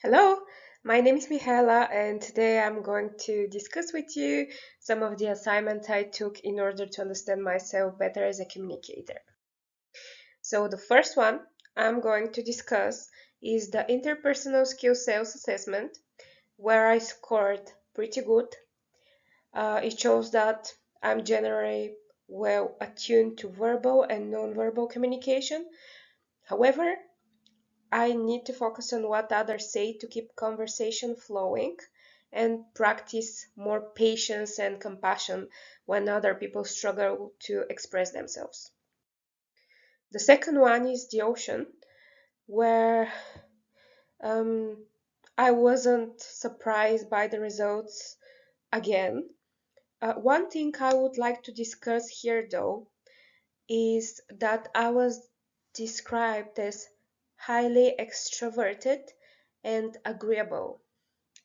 Hello, my name is Michaela, and today I'm going to discuss with you some of the assignments I took in order to understand myself better as a communicator. So, the first one I'm going to discuss is the interpersonal skill sales assessment, where I scored pretty good. It shows that I'm generally well attuned to verbal and nonverbal communication. However, I need to focus on what others say to keep conversation flowing and practice more patience and compassion when other people struggle to express themselves. The second one is the ocean, where um, I wasn't surprised by the results again. One thing I would like to discuss here, though, is that I was described as highly extroverted and agreeable.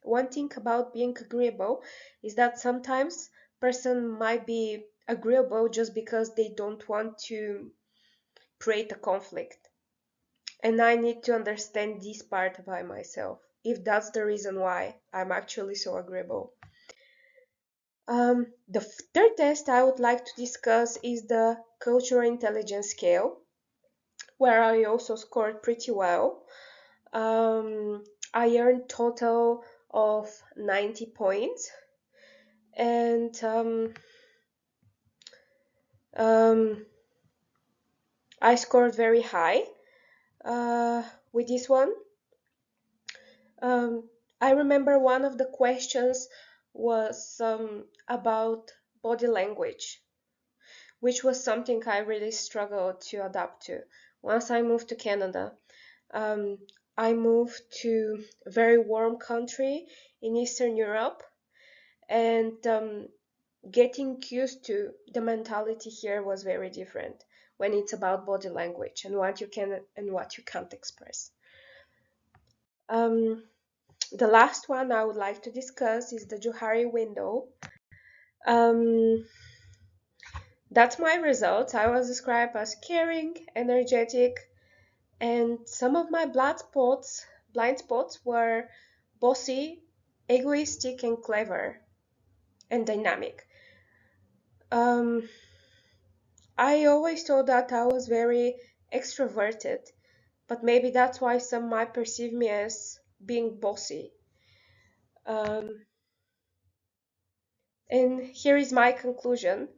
One thing about being agreeable is that sometimes person might be agreeable just because they don't want to create a conflict. And I need to understand this part about myself, if that's the reason why I'm actually so agreeable. The third test I would like to discuss is the cultural intelligence scale, where I also scored pretty well. Um, I earned total of 90 points, and um, I scored very high with this one. Um, I remember one of the questions was about body language, which was something I really struggled to adapt to. Once I moved to Canada, um, I moved to a very warm country in Eastern Europe, and getting used to the mentality here was very different when it's about body language and what you can and what you can't express. Um, the last one I would like to discuss is the Johari window. Um, that's my results. I was described as caring, energetic, and some of my blind spots were bossy, egoistic, and clever and dynamic. Um, I always thought that I was very extroverted, but maybe that's why some might perceive me as being bossy. Um, and here is my conclusion.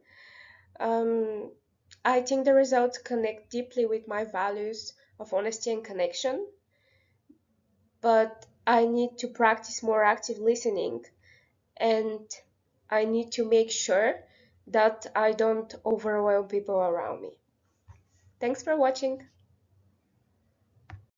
Um, I think the results connect deeply with my values of honesty and connection, but I need to practice more active listening, and I need to make sure that I don't overwhelm people around me. Thanks for watching.